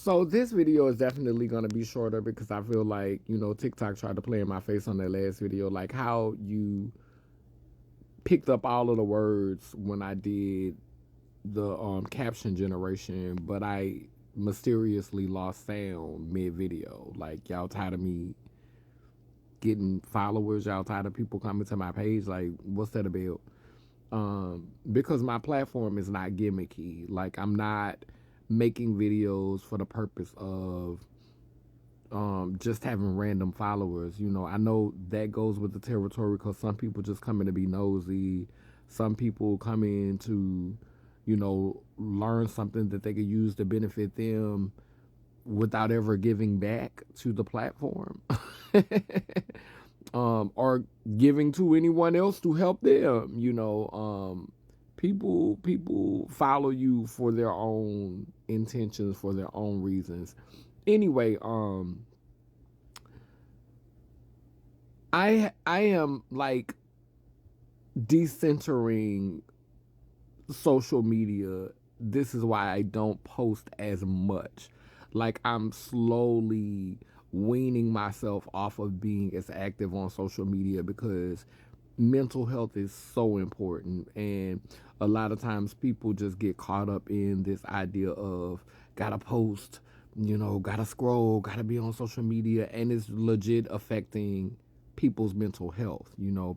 So this video is definitely gonna be shorter because I feel like, TikTok tried to play in my face on that last video, like how you picked up all of the words when I did the caption generation, but I mysteriously lost sound mid video. Like y'all tired of me getting followers, y'all tired of people coming to my page. Like, what's that about? Because my platform is not gimmicky. Like I'm not making videos for the purpose of just having random followers. I know that goes with the territory because some people just come in to be nosy. Some people come in to, learn something that they could use to benefit them without ever giving back to the platform. Or giving to anyone else to help them. People follow you for their own intentions, for their own reasons. Anyway, I am like decentering social media. This is why I don't post as much. Like I'm slowly weaning myself off of being as active on social media because mental health is so important, and a lot of times people just get caught up in this idea of gotta post, gotta scroll, gotta be on social media, and it's legit affecting people's mental health.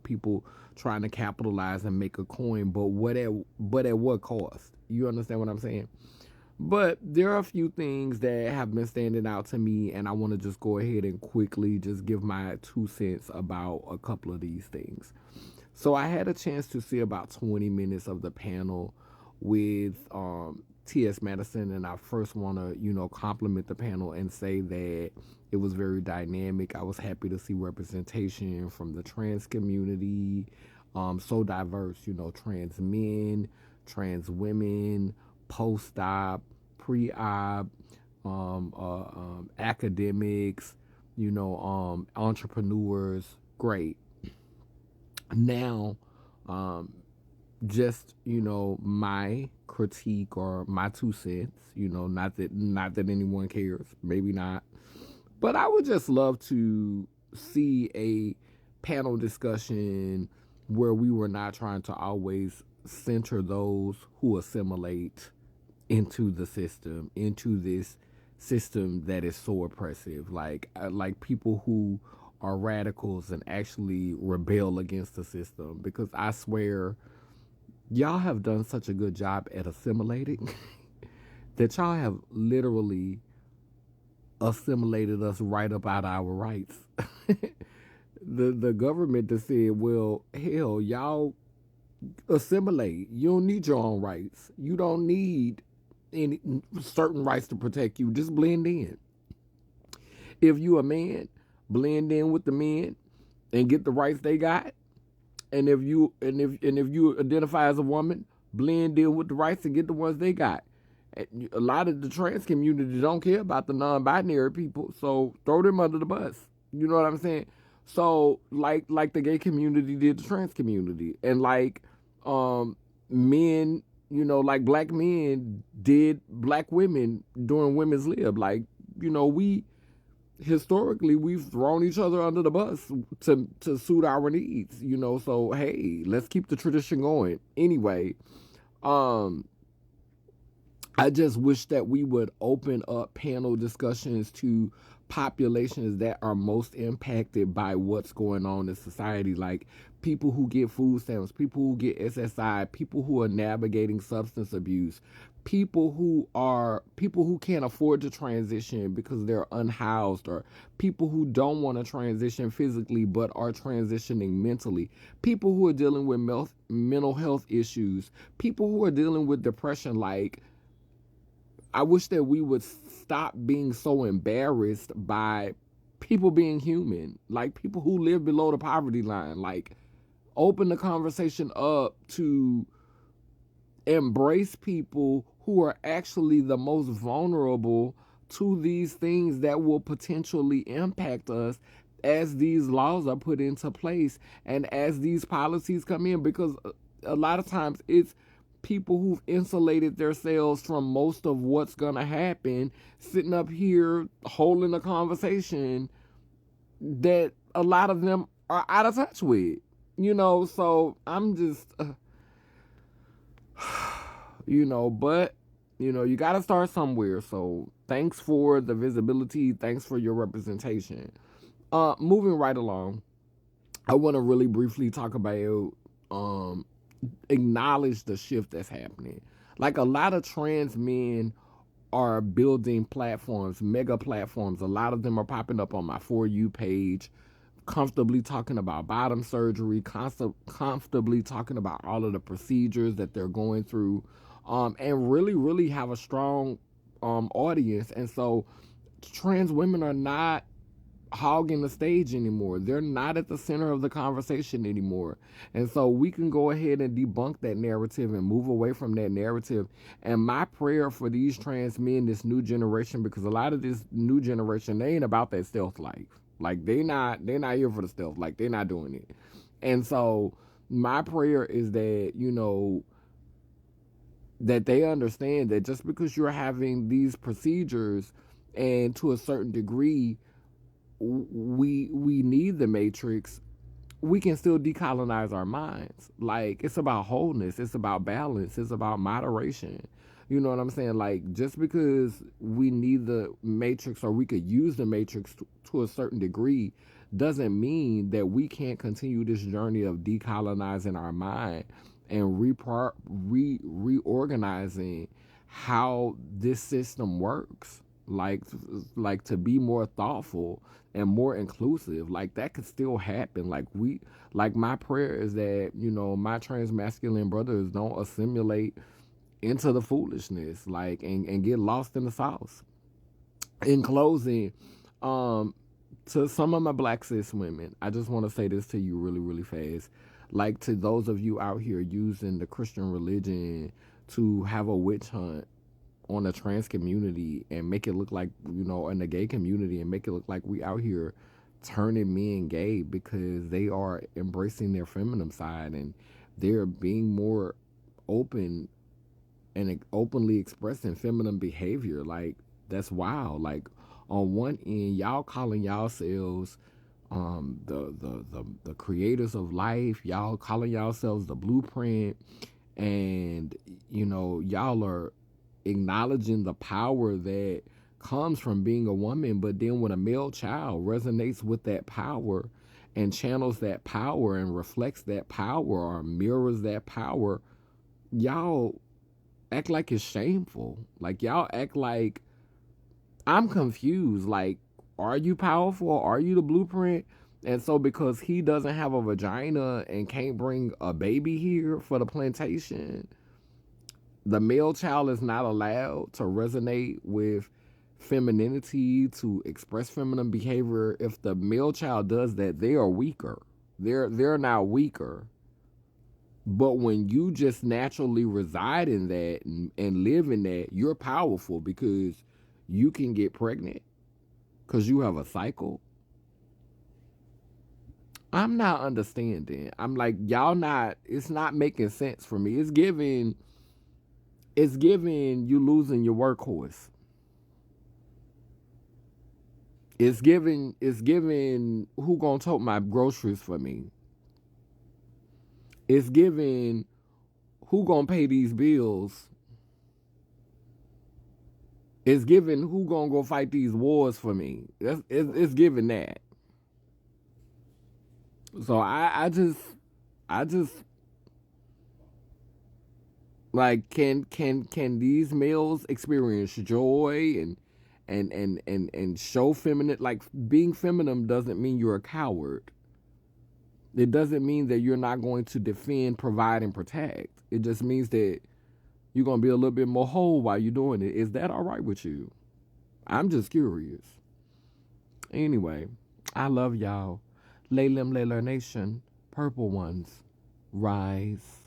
People trying to capitalize and make a coin, but at what cost? You understand what I'm saying? But there are a few things that have been standing out to me, and I want to just go ahead and quickly just give my 2 cents about a couple of these things. So I had a chance to see about 20 minutes of the panel with T.S. Madison, and I first want to, compliment the panel and say that it was very dynamic. I was happy to see representation from the trans community, so diverse, trans men, trans women, post-op, pre-op, academics, entrepreneurs. Great. Now, just my critique or my 2 cents. Not that anyone cares. Maybe not. But I would just love to see a panel discussion where we were not trying to always center those who assimilate into the system, into this system that is so oppressive. Like people who are radicals and actually rebel against the system. Because I swear, y'all have done such a good job at assimilating that y'all have literally assimilated us right up out of our rights. The government that said, well, hell, y'all assimilate. You don't need your own rights. You don't need any certain rights to protect you. Just blend in. If you a man, blend in with the men and get the rights they got. And if you identify as a woman, blend in with the rights and get the ones they got. A lot of the trans community don't care about the non-binary people, so throw them under the bus. You know what I'm saying? So like the gay community did the trans community, and men, like black men did black women during women's lib. We historically we've thrown each other under the bus to suit our needs. So hey, let's keep the tradition going. Anyway, I just wish that we would open up panel discussions to populations that are most impacted by what's going on in society, like people who get food stamps, people who get SSI, people who are navigating substance abuse, people who can't afford to transition because they're unhoused, or people who don't want to transition physically but are transitioning mentally, people who are dealing with mental health issues, people who are dealing with depression. I wish that we would stop being so embarrassed by people being human, like people who live below the poverty line. Open the conversation up to embrace people who are actually the most vulnerable to these things that will potentially impact us as these laws are put into place and as these policies come in, because a lot of times it's people who've insulated themselves from most of what's gonna happen, sitting up here holding a conversation that a lot of them are out of touch with. So I'm just, but you got to start somewhere. So thanks for the visibility. Thanks for your representation. Moving right along, I want to really briefly talk about, um, acknowledge the shift that's happening. Like a lot of trans men are building platforms, mega platforms. A lot of them are popping up on my For You page, comfortably talking about bottom surgery, comfortably talking about all of the procedures that they're going through, and really, really have a strong audience. And so trans women are not hogging the stage anymore. They're not at the center of the conversation anymore. And so we can go ahead and debunk that narrative and move away from that narrative. And my prayer for these trans men, this new generation, because a lot of this new generation, they ain't about that stealth life. Like they're not here for the stealth. Like they're not doing it. And so my prayer is that, that they understand that just because you're having these procedures, and to a certain degree we need the matrix, we can still decolonize our minds. Like it's about wholeness, it's about balance, it's about moderation. You know what I'm saying? Like just because we need the matrix, or we could use the matrix to a certain degree, doesn't mean that we can't continue this journey of decolonizing our mind and reorganizing how this system works. Like to be more thoughtful and more inclusive. Like that could still happen. Like my prayer is that, my trans masculine brothers don't assimilate into the foolishness, like, and get lost in the sauce. In closing, um, to some of my black cis women, I just want to say this to you really, really fast. Like to those of you out here using the Christian religion to have a witch hunt on the trans community and make it look like, in the gay community, and make it look like we out here turning men gay because they are embracing their feminine side and they're being more open and openly expressing feminine behavior. Like that's wild. Like on one end, y'all calling yourselves the creators of life, y'all calling yourselves the blueprint, and y'all are acknowledging the power that comes from being a woman. But then when a male child resonates with that power and channels that power and reflects that power or mirrors that power, y'all act like it's shameful. Like y'all act like, I'm confused. Like, are you powerful? Are you the blueprint? And so because he doesn't have a vagina and can't bring a baby here for the plantation, the male child is not allowed to resonate with femininity, to express feminine behavior. If the male child does that, they are weaker. They're now weaker. But when you just naturally reside in that and live in that, you're powerful because you can get pregnant because you have a cycle. I'm not understanding. I'm like, y'all not, it's not making sense for me. It's giving you losing your workhorse. It's giving who gonna tote my groceries for me. It's giving who gonna pay these bills. It's giving who gonna go fight these wars for me. It's giving that. So I just like, can these males experience joy and show feminine? Like being feminine doesn't mean you're a coward. It doesn't mean that you're not going to defend, provide, and protect. It just means that you're gonna be a little bit more whole while you're doing it. Is that all right with you? I'm just curious. Anyway, I love y'all. Laylim Layler Nation, Purple Ones, rise.